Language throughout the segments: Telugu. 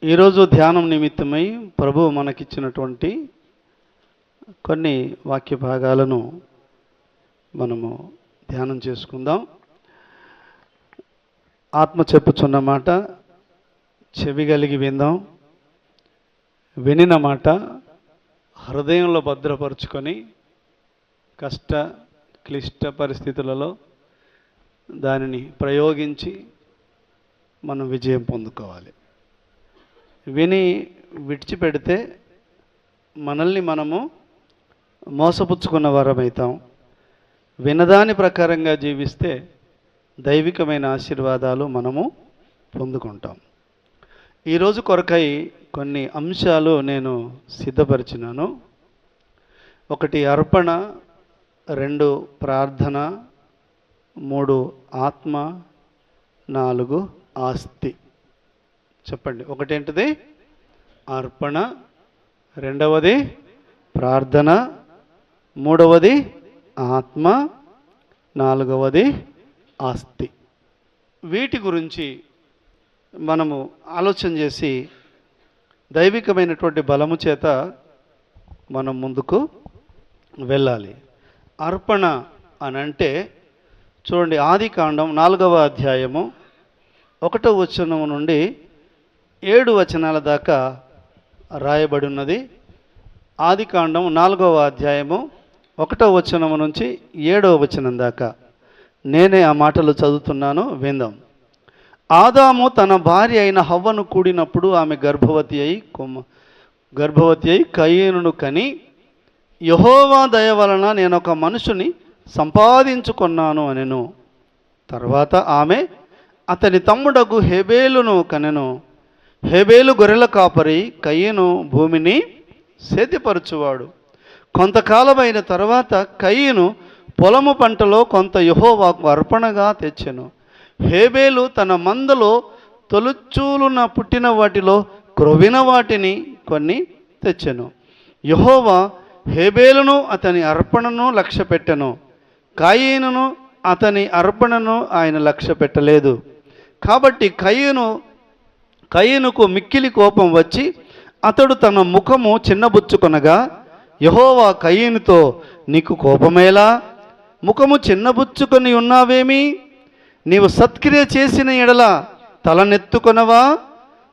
ఈరోజు ధ్యానం నిమిత్తమై ప్రభువు మనకిచ్చినటువంటి కొన్ని వాక్య భాగాలను మనము ధ్యానం చేసుకుందాం. ఆత్మ చెప్పుచున్న మాట చెవి కలిగి విందాం, వినిన మాట హృదయంలో భద్రపరుచుకొని కష్ట క్లిష్ట పరిస్థితులలో దానిని ప్రయోగించి మనం విజయం పొందుకోవాలి. విని విడిచిపెడితే మనల్ని మనము మోసపుచ్చుకున్న వారమవుతాం. వినదాని ప్రకారంగా జీవిస్తే దైవికమైన ఆశీర్వాదాలు మనము పొందుకుంటాం. ఈరోజు కొరకై కొన్ని అంశాలు నేను సిద్ధపరిచినాను. 1 అర్పణ, 2 ప్రార్థన, 3 ఆత్మ, 4 ఆస్తి. చెప్పండి. ఒకటేంటిది? అర్పణ, 2వది ప్రార్థన, 3వది ఆత్మ, 4వది ఆస్తి. వీటి గురించి మనము ఆలోచన చేసి దైవికమైనటువంటి బలము చేత మనం ముందుకు వెళ్ళాలి. అర్పణ అని అంటే చూడండి, ఆదికాండం 4వ అధ్యాయము 1వ వచనం నుండి 7 వచనాల దాకా రాయబడి ఉన్నది. ఆదికాండం 4వ అధ్యాయము 1వ వచనం నుంచి 7వ వచనం దాకా నేనే ఆ మాటలు చదువుతున్నాను, విందాం. ఆదాము తన భార్య అయిన హవ్వను కూడినప్పుడు ఆమె గర్భవతి అయి కయీనును కని, యెహోవా దయ వలన నేను ఒక మనుషుని సంపాదించుకున్నాను అనెను. తర్వాత ఆమె అతని తమ్ముడగు హేబేలును కనెను. హేబేలు గొర్రెల కాపరి, కయీను భూమిని సేద్యపరచువాడు. కొంతకాలమైన తర్వాత కయీను పొలము పంటలో కొంత యెహోవాకు అర్పణగా తెచ్చెను. హేబేలు తన మందలో తొలుచూలున పుట్టిన వాటిలో క్రొవిన వాటిని కొన్ని తెచ్చెను. యెహోవా హేబేలును అతని అర్పణను లక్ష్యపెట్టెను, కయీనును అతని అర్పణను ఆయన లక్ష్య పెట్టలేదు. కాబట్టి కయీనుకు మిక్కిలి కోపం వచ్చి అతడు తన ముఖము చిన్నబుచ్చుకొనగా, యెహోవా కయీనుతో, నీకు కోపమేలా? ముఖము చిన్నబుచ్చుకొని ఉన్నావేమి? నీవు సత్క్రియ చేసిన ఎడల తలనెత్తుకొనవా?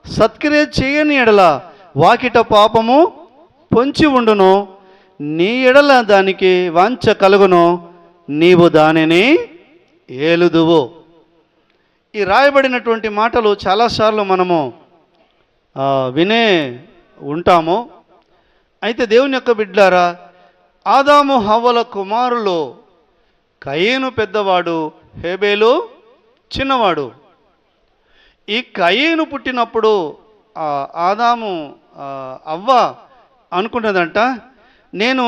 సత్క్రియ చేయని ఎడల వాకిట పాపము పొంచి ఉండును, నీ ఎడల దానికి వాంఛ కలుగును, నీవు దానిని ఏలుదువు. ఈ రాయబడినటువంటి మాటలు చాలాసార్లు మనము వినే ఉంటాము. అయితే దేవుని యొక్క బిడ్డలారా, ఆదాము హవ్వల కుమారులు కయీను పెద్దవాడు, హేబేలు చిన్నవాడు. ఈ కయీను పుట్టినప్పుడు ఆదాము అవ్వ అనుకున్నదంట, నేను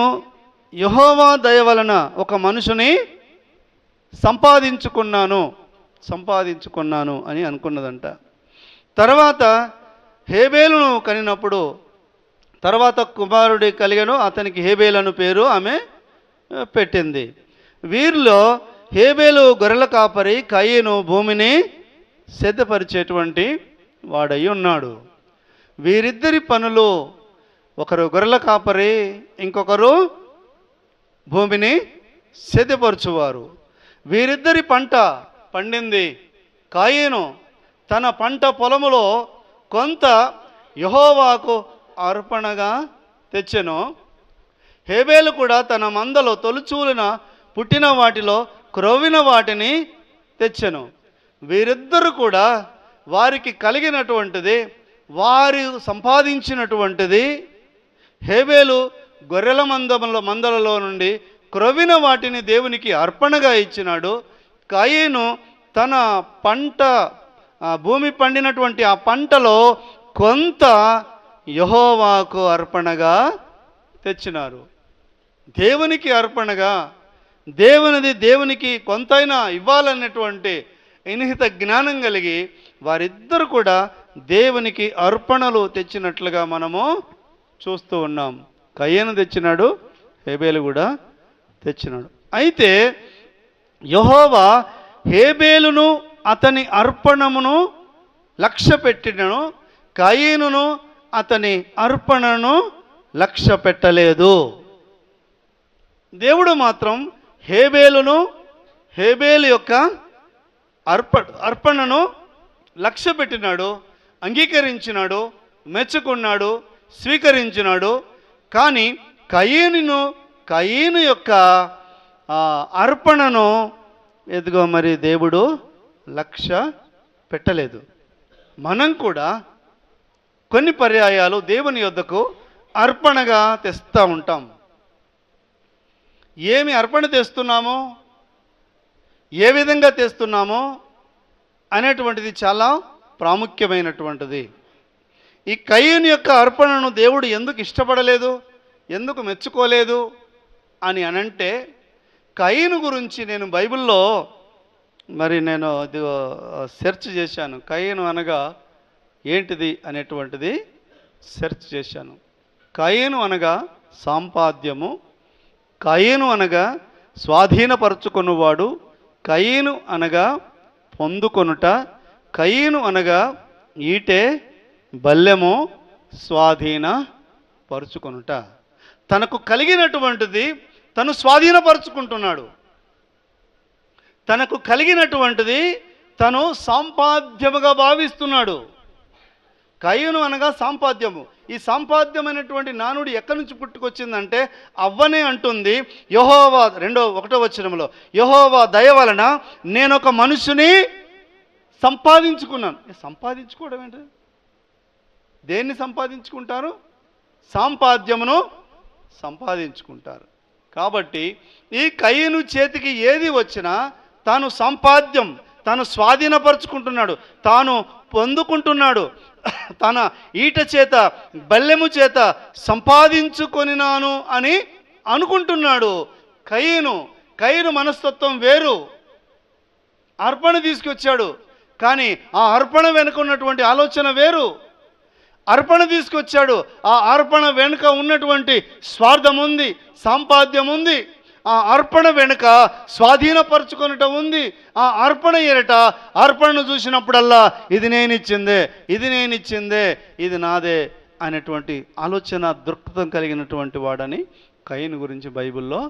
యెహోవా దయ వలన ఒక మనుషుని సంపాదించుకున్నాను అని అనుకున్నదంట. తర్వాత హేబేలును కనినప్పుడు తర్వాత కుమారుడి కలిగను, అతనికి హేబేలు అను పేరు ఆమె పెట్టింది. వీరిలో హేబేలు గొర్రెల కాపరి, కయీను భూమిని సిద్ధపరిచేటువంటి వాడై ఉన్నాడు. వీరిద్దరి పనులు, ఒకరు గొర్రెల కాపరి, ఇంకొకరు భూమిని సిద్ధపరచువారు. వీరిద్దరి పంట పండింది. కయీను తన పంట పొలములో కొంత యెహోవాకు అర్పణగా తెచ్చెను. హేబేలు కూడా తన మందలో తొలుచూలిన పుట్టిన వాటిలో క్రొవిన వాటిని తెచ్చెను. వీరిద్దరు కూడా వారికి కలిగినటువంటిది, వారు సంపాదించినటువంటిది, హేబేలు గొర్రెల మందలలో నుండి క్రొవిన వాటిని దేవునికి అర్పణగా ఇచ్చినాడు. కయీను తన పంట, భూమి పండినటువంటి ఆ పంటలో కొంత యెహోవాకు అర్పణగా తెచ్చినారు. దేవునికి అర్పణగా, దేవునికి కొంతైనా ఇవ్వాలన్నటువంటి ఇనిహిత జ్ఞానం కలిగి వారిద్దరు కూడా దేవునికి అర్పణలు తెచ్చినట్లుగా మనము చూస్తూ ఉన్నాం. కయీను తెచ్చినాడు, హేబేలు కూడా తెచ్చినాడు. అయితే యెహోవా హేబేలును అతని అర్పణమును లక్ష్య పెట్టినను, కయీనును అతని అర్పణను లక్ష్య పెట్టలేదు. దేవుడు మాత్రం హేబేలు యొక్క అర్పణను లక్ష్య పెట్టినాడు, అంగీకరించినాడు, మెచ్చుకున్నాడు, స్వీకరించినాడు. కానీ కయీను యొక్క అర్పణను ఎదుగో మరి దేవుడు లక్ష్య పెట్టలేదు. మనం కూడా కొన్ని పర్యాయాలు దేవుని యొద్దకు అర్పణగా తెస్తూ ఉంటాం. ఏమి అర్పణ తెస్తున్నామో, ఏ విధంగా తెస్తున్నామో అనేటువంటిది చాలా ప్రాముఖ్యమైనటువంటిది. ఈ కయీను యొక్క అర్పణను దేవుడు ఎందుకు ఇష్టపడలేదు, ఎందుకు మెచ్చుకోలేదు అని అనంటే, కయీను గురించి నేను బైబిల్లో నేను సెర్చ్ చేశాను. కయీను అనగా ఏంటిది అనేటువంటిది సెర్చ్ చేశాను. కయీను అనగా సాంపాద్యము, కయీను అనగా స్వాధీనపరుచుకొనువాడు, కయీను అనగా పొందుకొనుట, కయీను అనగా ఈటే బల్లెము స్వాధీనపరుచుకొనుట. తనకు కలిగినటువంటిది తను స్వాధీనపరుచుకుంటున్నాడు. తనకు కలిగినటువంటిది తను సాంపాద్యముగా భావిస్తున్నాడు. కయీను అనగా సాంపాద్యము. ఈ సాంపాద్యమైనటువంటి నానుడి ఎక్కడి నుంచి పుట్టుకొచ్చిందంటే, అవ్వనే అంటుంది యెహోవా 1వ వచనంలో, యెహోవా దయ వలన నేను ఒక మనుషుని సంపాదించుకున్నాను. సంపాదించుకోవడం ఏంటి? దేన్ని సంపాదించుకుంటారు? సాంపాద్యమును సంపాదించుకుంటారు. కాబట్టి ఈ కయీను చేతికి ఏది వచ్చినా తాను సంపాద్యం, తాను స్వాధీనపరుచుకుంటున్నాడు, తాను పొందుకుంటున్నాడు. తన ఈట చేత బల్లెము చేత సంపాదించుకొనినాను అని అనుకుంటున్నాడు. కయీను మనస్తత్వం వేరు. అర్పణ తీసుకొచ్చాడు, కానీ ఆ అర్పణ వెనుక ఉన్నటువంటి ఆలోచన వేరు. అర్పణ తీసుకొచ్చాడు, ఆ అర్పణ వెనుక ఉన్నటువంటి స్వార్థం ఉంది, సాంపాద్యం ఉంది. ఆ అర్పణ వెనుక స్వాధీనపరచుకొనటం ఉంది. ఆ అర్పణ ఎరట అర్పణను చూసినప్పుడల్లా ఇది నేనిచ్చిందే, ఇది నాదే అనేటువంటి ఆలోచన దృక్పథం కలిగినటువంటి వాడని కయీను గురించి బైబిల్లో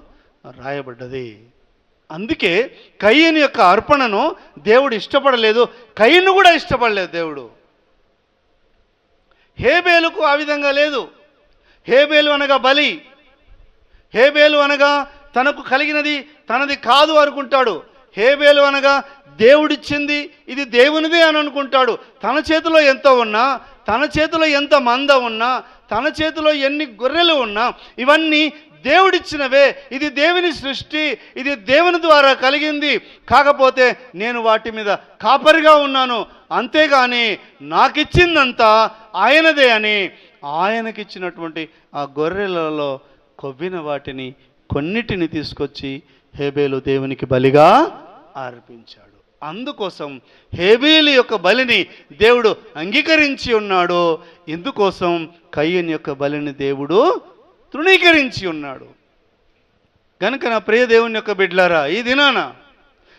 రాయబడ్డది. అందుకే కయీను యొక్క అర్పణను దేవుడు ఇష్టపడలేదు, కయీను కూడా ఇష్టపడలేదు దేవుడు. హేబేలుకు ఆ విధంగా లేదు. హేబేలు అనగా బలి, హేబేలు అనగా తనకు కలిగినది తనది కాదు అనుకుంటాడు. హేబేలు అనగా దేవుడిచ్చింది ఇది దేవునిదే అని అనుకుంటాడు. తన చేతిలో ఎంత ఉన్నా, తన చేతిలో ఎంత మంద ఉన్నా, తన చేతిలో ఎన్ని గొర్రెలు ఉన్నా ఇవన్నీ దేవుడిచ్చినవే, ఇది దేవుని సృష్టి, ఇది దేవుని ద్వారా కలిగింది. కాకపోతే నేను వాటి మీద కాపరిగా ఉన్నాను, అంతేగాని నాకిచ్చిందంతా ఆయనదే అని ఆయనకిచ్చినటువంటి ఆ గొర్రెలలో కొవ్విన వాటిని కొన్నిటిని తీసుకొచ్చి హేబేలు దేవునికి బలిగా అర్పించాడు. అందుకోసం హేబేలు యొక్క బలిని దేవుడు అంగీకరించి ఉన్నాడు. ఇందుకోసం కయీను యొక్క బలిని దేవుడు తృణీకరించి ఉన్నాడు. కనుక నా ప్రియ దేవుని యొక్క బిడ్డలారా, ఈ దినాన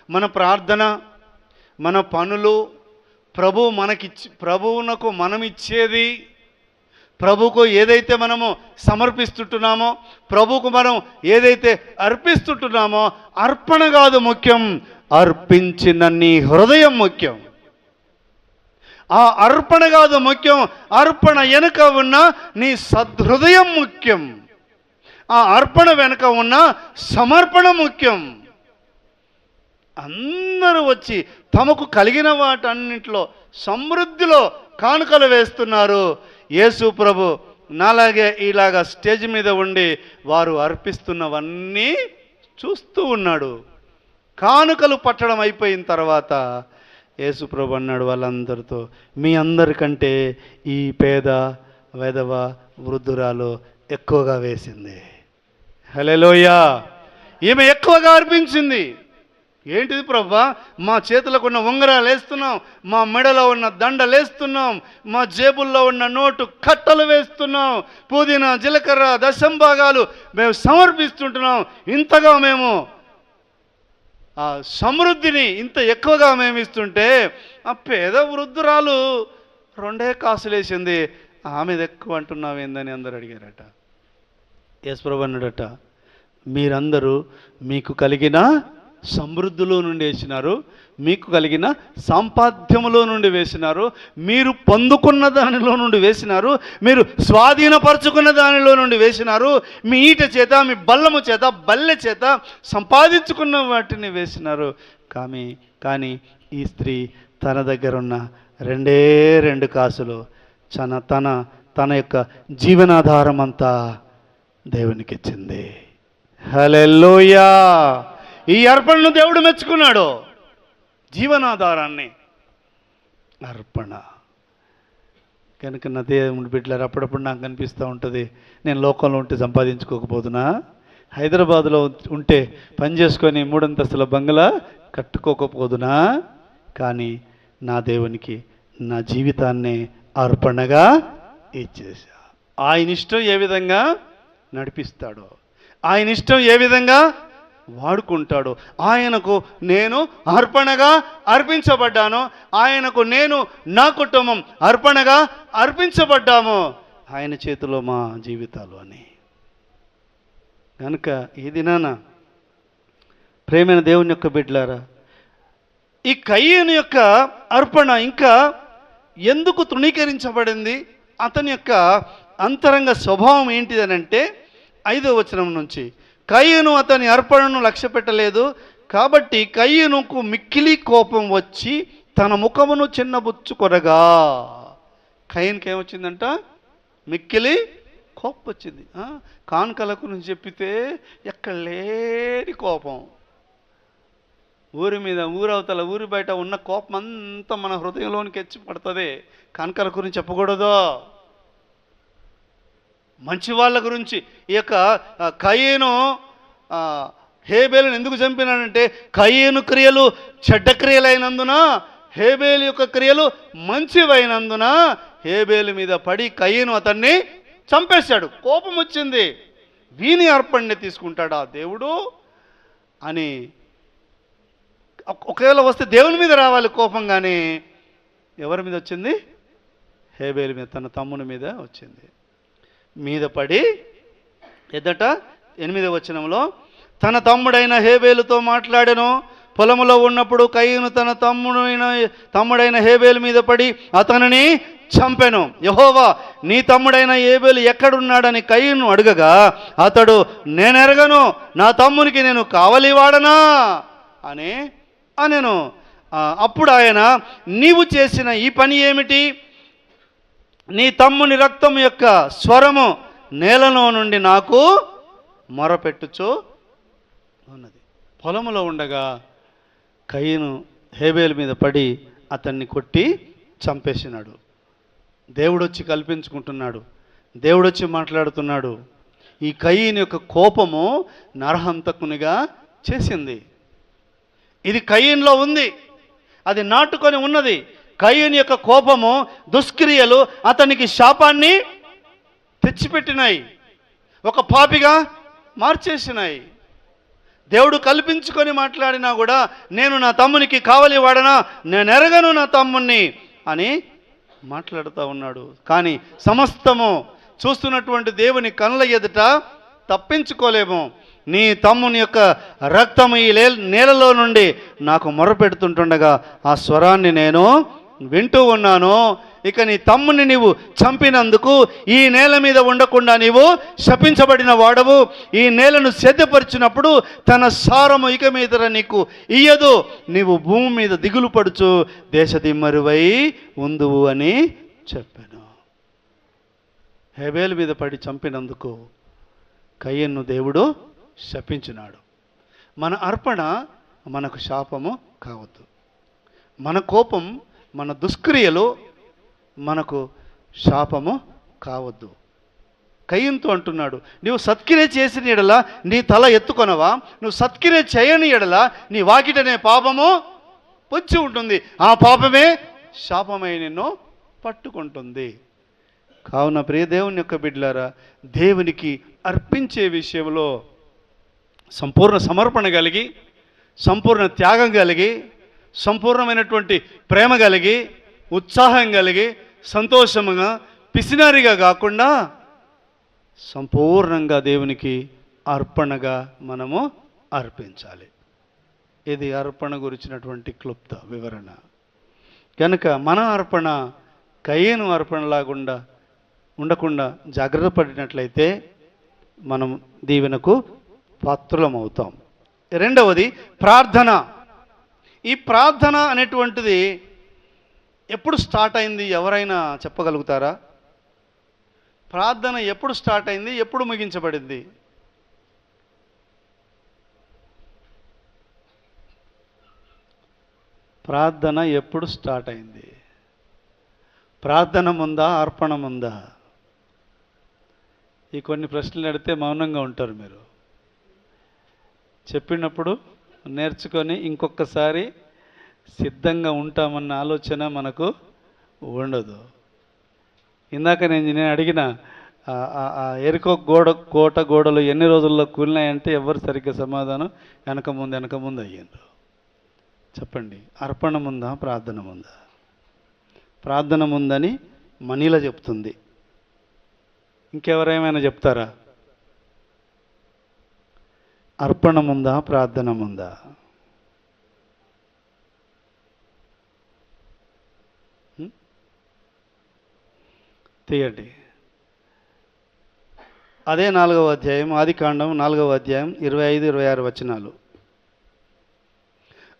మన ప్రార్థన, మన పనులు, ప్రభువునకు మనమిచ్చేది, ప్రభువుకు ఏదైతే మనము సమర్పిస్తుంటున్నామో, ప్రభువుకు మనం ఏదైతే అర్పిస్తుంటున్నామో, అర్పణ కాదు ముఖ్యం, అర్పించిన నీ హృదయం ముఖ్యం. ఆ అర్పణ కాదు ముఖ్యం, అర్పణ వెనుక ఉన్న నీ సద్హృదయం ముఖ్యం. ఆ అర్పణ వెనుక ఉన్న సమర్పణ ముఖ్యం. అందరూ వచ్చి తమకు కలిగిన వాటన్నింటిలో సమృద్ధిలో కానుకలు వేస్తున్నారు. యేసు ప్రభు నాలాగే ఇలాగా స్టేజ్ మీద ఉండి వారు అర్పిస్తున్నవన్నీ చూస్తూ ఉన్నాడు. కానుకలు పట్టడం అయిపోయిన తర్వాత యేసు ప్రభు అన్నాడు వాళ్ళందరితో, మీ అందరికంటే ఈ పేద వెధవ వృద్ధురాలు ఎక్కువగా వేసింది. హల్లెలూయా! ఈమె ఎక్కువగా అర్పించింది. ఏంటిది ప్రభువా? మా చేతులకు ఉన్న ఉంగరాలు వేస్తున్నాం, మా మెడలో ఉన్న దండలు వేస్తున్నాం, మా జేబుల్లో ఉన్న నోటు కట్టలు వేస్తున్నాం, పుదీనా, జీలకర్ర, దశంభాగాలు మేము సమర్పిస్తుంటున్నాం. ఇంతగా మేము ఆ సమృద్ధిని ఇంత ఎక్కువగా మేము ఇస్తుంటే ఆ పేద వృద్ధురాలు 2 కాసులేసింది, ఆమెది ఎక్కువ అంటున్నావు ఏందని అందరు అడిగారట. యేసుప్రభు అన్నాడట, మీరందరూ మీకు కలిగిన సమృద్ధిలో నుండి వేసినారు, మీకు కలిగిన సంపాద్యములో నుండి వేసినారు, మీరు పొందుకున్న దానిలో నుండి వేసినారు, మీరు స్వాధీనపరుచుకున్న దానిలో నుండి వేసినారు, మీ ఈట చేత, మీ బల్లము చేత, బల్లె చేత సంపాదించుకున్న వాటిని వేసినారు. కానీ ఈ స్త్రీ తన దగ్గర ఉన్న 2 కాసులు తన యొక్క జీవనాధారం అంతా దేవునికి ఇచ్చింది. హల్లెలూయా! ఈ అర్పణను దేవుడు మెచ్చుకున్నాడు. జీవనాధారాన్ని అర్పణ కనుక నా దేవుని బిడ్డలారా, అప్పుడప్పుడు నాకు అనిపిస్తూ ఉంటుంది, నేను లోకంలో ఉంటే సంపాదించుకోకపోదునా, హైదరాబాదులో ఉంటే పని చేసుకొని 3 అంతస్తుల బంగ్లా కట్టుకోకపోదునా, కానీ నా దేవునికి నా జీవితాన్ని అర్పణగా ఇచ్చేసా. ఆయన ఇష్టం ఏ విధంగా నడిపిస్తాడో, ఆయన ఇష్టం ఏ విధంగా వాడుకుంటాడు, ఆయనకు నేను అర్పణగా అర్పించబడ్డాను, ఆయనకు నేను నా కుటుంబం అర్పణగా అర్పించబడ్డాము, ఆయన చేతిలో మా జీవితాలు అని. కనుక ఈ దినాన ప్రేమైన దేవుని యొక్క బిడ్డలారా, ఈ కయ్యను యొక్క అర్పణ ఇంకా ఎందుకు తృణీకరించబడింది, అతని యొక్క అంతరంగ స్వభావం ఏంటిదనంటే 5వ వచనం నుంచి, కయ్యను అతని అర్పణను లక్ష్య పెట్టలేదు, కాబట్టి కయ్యనుకు మిక్కిలి కోపం వచ్చి తన ముఖమును చిన్నబుచ్చుకొనగా. కయ్యనుకి ఏమొచ్చిందంట? మిక్కిలి కోపం వచ్చింది. కానుకల గురించి చెప్పితే ఎక్కడ లేని కోపం, ఊరి మీద, ఊరవతల, ఊరి బయట ఉన్న కోపం అంతా మన హృదయంలోనికి ఎచ్చి పడుతుంది. కానుకల గురించి చెప్పకూడదు, మంచి వాళ్ళ గురించి. ఈ యొక్క కయ్యను హేబేలును ఎందుకు చంపినాడంటే, కయ్యను క్రియలు చెడ్డ క్రియలైనందున, హేబేలు యొక్క క్రియలు మంచివైనందున హేబేలు మీద పడి కయ్యను అతన్ని చంపేశాడు. కోపం వచ్చింది, వీని అర్పణని తీసుకుంటాడా దేవుడు అని. ఒకవేళ వస్తే దేవుని మీద రావాలి కోపం, కానీ ఎవరి మీద వచ్చింది? హేబేలు మీద, తన తమ్ముని మీద వచ్చింది. మీద పడి ఎదట 8వ వచనంలో, తన తమ్ముడైన హేబేలుతో మాట్లాడెను. పొలములో ఉన్నప్పుడు కయ్యను తన తమ్ముడైన హేబేలు మీద పడి అతనిని చంపెను. యెహోవా, నీ తమ్ముడైన హేబేలు ఎక్కడున్నాడని కయ్యను అడగగా, అతడు, నేనెరగను, నా తమ్మునికి నేను కావలివాడనా అని అనెను. అప్పుడు ఆయన, నీవు చేసిన ఈ పని ఏమిటి? నీ తమ్ముని రక్తం యొక్క స్వరము నేలలో నుండి నాకు మొరపెట్టుచు ఉన్నది. పొలములో ఉండగా కయ్యను హేబేలు మీద పడి అతన్ని కొట్టి చంపేసినాడు. దేవుడొచ్చి కల్పించుకుంటున్నాడు, దేవుడొచ్చి మాట్లాడుతున్నాడు. ఈ కయ్యను యొక్క కోపము నరహంతకునిగా చేసింది. ఇది కయ్యనులో ఉంది, అది నాటుకొని ఉన్నది. కయ్యను యొక్క కోపము, దుష్క్రియలు అతనికి శాపాన్ని తెచ్చిపెట్టినాయి, ఒక పాపిగా మార్చేసినాయి. దేవుడు కల్పించుకొని మాట్లాడినా కూడా, నేను నా తమ్మునికి కావలి వాడనా, నేను ఎరగను నా తమ్ముణ్ణి అని మాట్లాడుతూ ఉన్నాడు. కానీ సమస్తము చూస్తున్నటువంటి దేవుని కళ్ళ ఎదుట తప్పించుకోలేము. నీ తమ్ముని యొక్క రక్తము ఈ నేలలో నుండి నాకు మొరపెడుతుంటుండగా ఆ స్వరాన్ని నేను వింటూ ఉన్నాను. ఇక నీ తమ్ముని నీవు చంపినందుకు ఈ నేల మీద ఉండకుండా నీవు శపించబడిన వాడవు. ఈ నేలను సిద్ధపరిచినప్పుడు తన సారము ఇక మీద నీకు ఇయ్యదు. నీవు భూమి మీద దిగులు పడుచు దేశదిమ్మరువై ఉందువు అని చెప్పాను. హేబేలు మీద పడి చంపినందుకు కయ్యను దేవుడు శపించినాడు. మన అర్పణ మనకు శాపము కావద్దు. మన కోపం, మన దుష్క్రియలు మనకు శాపము కావద్దు. కయ్యంతో అంటున్నాడు, నువ్వు సత్క్రియ చేసిన ఎడల నీ తల ఎత్తుకొనవా? నువ్వు సత్క్రియ చేయని ఎడల నీ వాకిటనే పాపము పొంచి ఉంటుంది, ఆ పాపమే శాపమై నిన్ను పట్టుకుంటుంది. కావున ప్రియ దేవుని యొక్క బిడ్డలారా, దేవునికి అర్పించే విషయంలో సంపూర్ణ సమర్పణ కలిగి, సంపూర్ణ త్యాగం కలిగి, సంపూర్ణమైనటువంటి ప్రేమ కలిగి, ఉత్సాహం కలిగి, సంతోషముగా, పిసినారిగా కాకుండా సంపూర్ణంగా దేవునికి అర్పణగా మనము అర్పించాలి. ఇది అర్పణ గురించినటువంటి క్లుప్త వివరణ. కనుక మన అర్పణ కయ్యను అర్పణలాగుండా ఉండకుండా జాగ్రత్త పడినట్లయితే మనం దీవెనకు పాత్రులమవుతాం. రెండవది ప్రార్థన. ఈ ప్రార్థన అనేటువంటిది ఎప్పుడు స్టార్ట్ అయింది? ఎవరైనా చెప్పగలుగుతారా? ప్రార్థన ఎప్పుడు స్టార్ట్ అయింది, ఎప్పుడు ముగించబడింది? ప్రార్థన ఎప్పుడు స్టార్ట్ అయింది? ప్రార్థన ముందా, అర్పణ ముందా? ఈ కొన్ని ప్రశ్నలు అడిగితే మౌనంగా ఉంటారు మీరు. చెప్పినప్పుడు నేర్చుకొని ఇంకొకసారి సిద్ధంగా ఉంటామన్న ఆలోచన మనకు ఉండదు. ఇందాక నేను అడిగిన ఎరుకో కోట గోడలు ఎన్ని రోజుల్లో కూలినాయంటే ఎవరు సరిగ్గా సమాధానం వెనక ముందు అయ్యిండ్రు. చెప్పండి, అర్పణ ముందా, ప్రార్థన ముందా? ప్రార్థన ముందని మనీల చెప్తుంది. ఇంకెవరేమైనా చెప్తారా? అర్పణ ముందా, ప్రార్థన ముందా? తీయండి. అదే 4వ అధ్యాయం, ఆదికాండం 4వ అధ్యాయం 25-26 వచనాలు.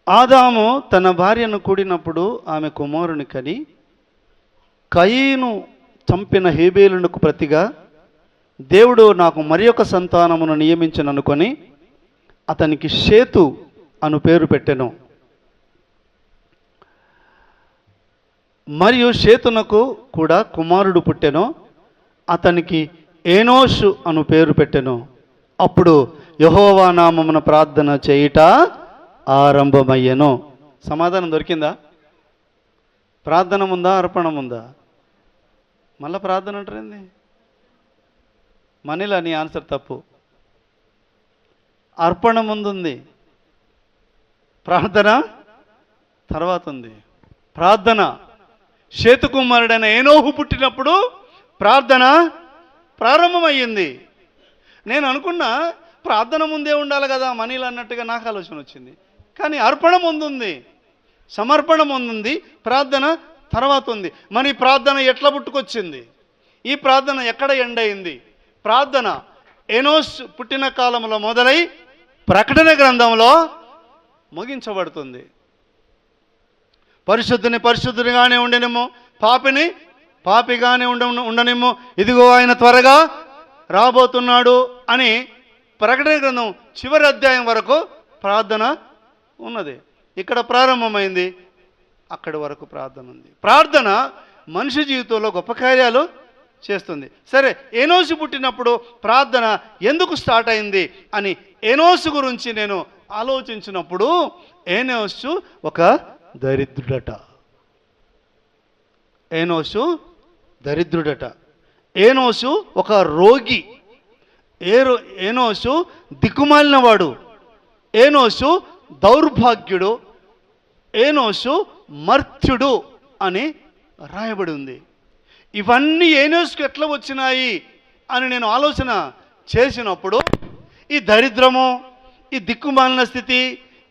ఆదాము తన భార్యను కూడినప్పుడు ఆమె కుమారుని కని కయీను చంపిన హేబేలునకు ప్రతిగా దేవుడు నాకు మరి ఒక సంతానమును నియమించననుకొని అతనికి షేతు అను పేరు పెట్టెను. మరియు షేతునకు కూడా కుమారుడు పుట్టెను, అతనికి ఏనోషు అను పేరు పెట్టెను. అప్పుడు యెహోవా నామమున ప్రార్థన చేయుట ఆరంభమయ్యెను. సమాధానం దొరికిందా? ప్రార్థన ముందా, అర్పణ ముందా? మళ్ళీ ప్రార్థన అంటారేంది? మనీలా నీ ఆన్సర్ తప్పు. అర్పణ ముందుంది, ప్రార్థన తర్వాత ఉంది. ప్రార్థన షేతు కుమారుడైన ఏనోహు పుట్టినప్పుడు ప్రార్థన ప్రారంభమయ్యింది. నేను అనుకున్నా ప్రార్థన ముందే ఉండాలి కదా మనీలు అన్నట్టుగా నాకు ఆలోచన వచ్చింది. కానీ అర్పణ ముందుంది, సమర్పణ ముందుంది, ప్రార్థన తర్వాత ఉంది. మరి ప్రార్థన ఎట్లా పుట్టుకొచ్చింది? ఈ ప్రార్థన ఎక్కడ ఎండ్ అయింది? ప్రార్థన ఎనోష్ పుట్టిన కాలంలో మొదలై ప్రకటన గ్రంథంలో ముగించబడుతుంది. పరిశుద్ధుని పరిశుద్ధునిగానే ఉండనేమో, పాపిని పాపిగానే ఉండనేమో, ఇదిగో ఆయన త్వరగా రాబోతున్నాడు అని ప్రకటన గ్రంథం చివరి అధ్యాయం వరకు ప్రార్థన ఉన్నది. ఇక్కడ ప్రారంభమైంది, అక్కడి వరకు ప్రార్థన ఉంది. ప్రార్థన మనిషి జీవితంలో గొప్ప కార్యాలు చేస్తుంది. సరే, ఏనోసు పుట్టినప్పుడు ప్రార్థన ఎందుకు స్టార్ట్ అయింది అని ఏనోసు గురించి నేను ఆలోచించినప్పుడు ఏనోసు ఒక దరిద్రుడట. ఏనోసు దరిద్రుడట. ఏనోసు ఒక రోగి. ఏనోసు దిక్కుమాలినవాడు. ఏనోసు దౌర్భాగ్యుడు. ఏనోసు మర్త్యుడు అని రాయబడి ఉంది. ఇవన్నీ ఏనోసుకు ఎట్లా వచ్చినాయి అని నేను ఆలోచన చేసినప్పుడు ఈ దరిద్రము, ఈ దిక్కుమాలిన స్థితి,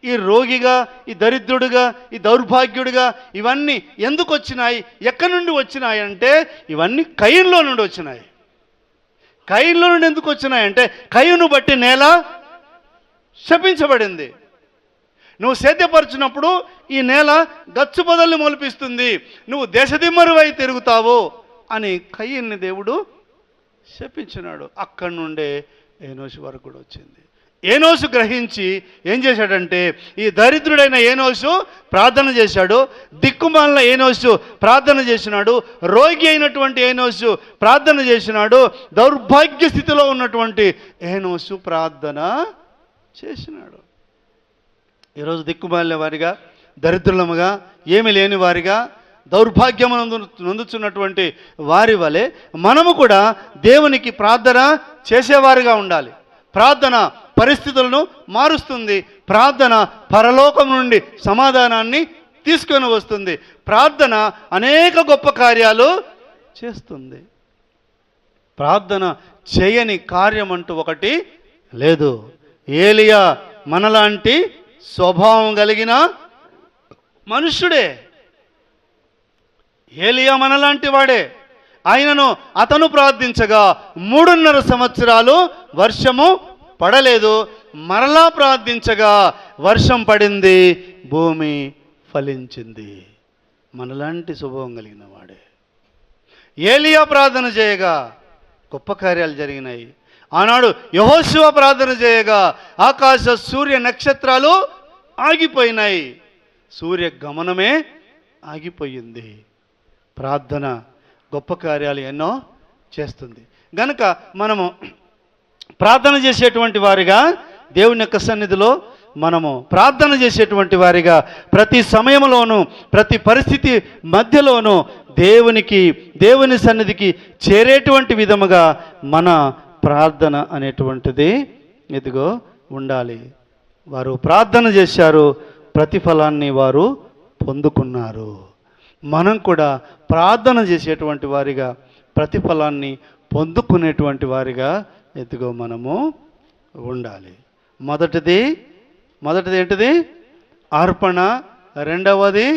ఈ రోగిగా, ఈ దరిద్రుడుగా, ఈ దౌర్భాగ్యుడిగా ఇవన్నీ ఎందుకు వచ్చినాయి, ఎక్కడి నుండి వచ్చినాయి అంటే ఇవన్నీ కయీనులో నుండి వచ్చినాయి. కయీనులో నుండి ఎందుకు వచ్చినాయంటే కయీను బట్టి నేల శపించబడింది. నువ్వు సేద్యపరిచినప్పుడు ఈ నేల గచ్చు పొదల్ని మొలిపిస్తుంది, నువ్వు దేశదిమ్మరువై తిరుగుతావు అని కయీన్ని దేవుడు శపించినాడు. అక్కడి నుండే ఏనోసు వరకు కూడా వచ్చింది. ఏనోసు గ్రహించి ఏం చేశాడంటే ఈ దరిద్రుడైన ఏనోసు ప్రార్థన చేశాడు, దిక్కుమాలిన ఏనోసు ప్రార్థన చేసినాడు, రోగి అయినటువంటి ఏనోసు ప్రార్థన చేసినాడు, దౌర్భాగ్య స్థితిలో ఉన్నటువంటి ఏనోసు ప్రార్థన చేసినాడు. ఈరోజు దిక్కుమాలిన వారిగా, దరిద్రులముగా, ఏమి లేని వారిగా, దౌర్భాగ్యము నొందుచున్నటువంటి వారి వలె మనము కూడా దేవునికి ప్రార్థన చేసేవారిగా ఉండాలి. ప్రార్థన పరిస్థితులను మారుస్తుంది. ప్రార్థన పరలోకం నుండి సమాధానాన్ని తీసుకొని వస్తుంది. ప్రార్థన అనేక గొప్ప కార్యాలు చేస్తుంది. ప్రార్థన చేయని కార్యం అంటూ ఒకటి లేదు. ఏలియా మనలాంటి స్వభావం కలిగిన మనుష్యుడే. ఏలియా మనలాంటి వాడే. ఆయనను అతను ప్రార్థించగా 3.5 సంవత్సరాలు వర్షము పడలేదు. మరలా ప్రార్థించగా వర్షం పడింది, భూమి ఫలించింది. మనలాంటి స్వభావం కలిగిన వాడే. ఏలియా ప్రార్థన చేయగా గొప్ప కార్యాలు జరిగినాయి. ఆనాడు యెహోషువ ప్రార్థన చేయగా ఆకాశ సూర్య నక్షత్రాలు ఆగిపోయినాయి. సూర్య గమనమే ఆగిపోయింది. ప్రార్థన గొప్ప కార్యాలు ఎన్నో చేస్తుంది. గనుక మనము ప్రార్థన చేసేటువంటి వారిగా, దేవుని యొక్క సన్నిధిలో మనము ప్రార్థన చేసేటువంటి వారిగా ప్రతి సమయంలోనూ, ప్రతి పరిస్థితి మధ్యలోనూ దేవుని సన్నిధికి చేరేటువంటి విధముగా మన ప్రార్థన అనేటువంటిది ఇదిగో ఉండాలి. వారు ప్రార్థన చేశారు, ప్రతిఫలాన్ని వారు పొందుకున్నారు. మనం కూడా ప్రార్థన చేసేటువంటి వారిగా, ప్రతిఫలాన్ని పొందుకునేటువంటి వారిగా ఇదిగో మనము ఉండాలి. మొదటిది ఏంటిది? అర్పణ. రెండవది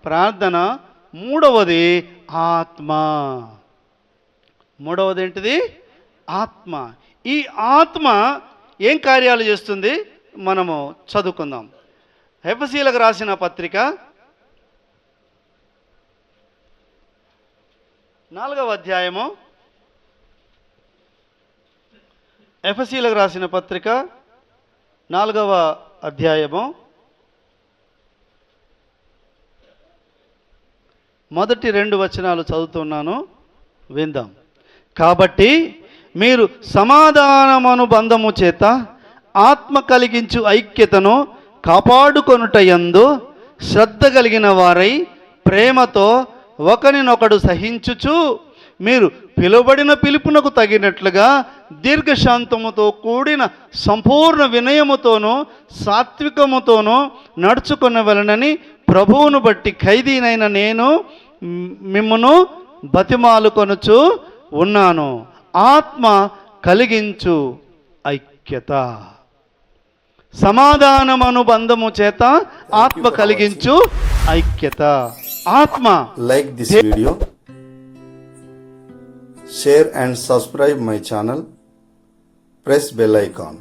ప్రార్థన. మూడవది ఆత్మ. మూడవది ఏంటిది? ఆత్మ. ఈ ఆత్మ ఏం కార్యాలు చేస్తుంది మనము చదువుకుందాం. ఎఫెసీయులకు రాసిన పత్రిక 4వ అధ్యాయము. ఎఫెసీయులకు రాసిన పత్రిక 4వ అధ్యాయము మొదటి 2 వచనాలు చదువుతున్నాను, విందాం. కాబట్టి మీరు సమాధానమను బంధము చేత ఆత్మ కలిగించు ఐక్యతను కాపాడుకొనుటయందు శ్రద్ధ కలిగిన వారై ప్రేమతో ఒకరినొకడు సహించుచు మీరు పిలువబడిన పిలుపునకు తగినట్లుగా దీర్ఘశాంతముతో కూడిన సంపూర్ణ వినయముతోనూ సాత్వికముతోనూ నడుచుకొనవలెనని ప్రభువును బట్టి ఖైదీనైన నేను మిమ్మును బతిమాలుకొనుచు ఉన్నాను. ఆత్మ కలిగించు ఐక్యత. సమాధానమను బంధము చేత ఆత్మ కలిగించు ఐక్యత. ఆత్మ. Like this video, share and subscribe my channel, press bell icon.